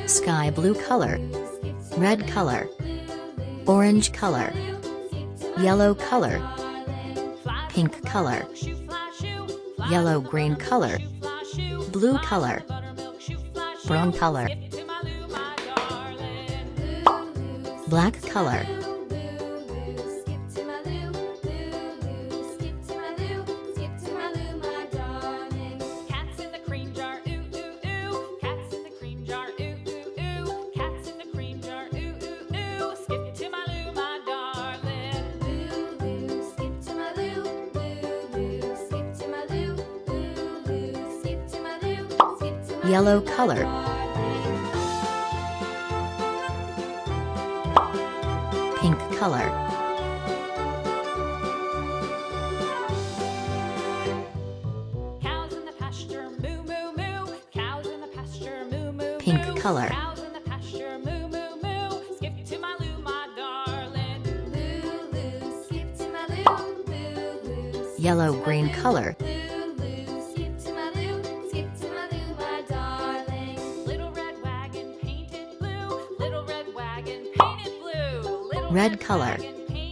sky blue color, red color, orange color, yellow color, pink color, yellow green color, blue color, brown color, black color, yellow color, pink color, cows in the pasture moo moo moo, cows in the pasture moo moo, pink color, cows in the pasture moo moo moo, skip to my loo my darling, loo loo, skip to my loo, loo loo, yellow green color, skip to my loo my darling, little red wagon painted blue, little red wagon painted blue, little red color, wagon painted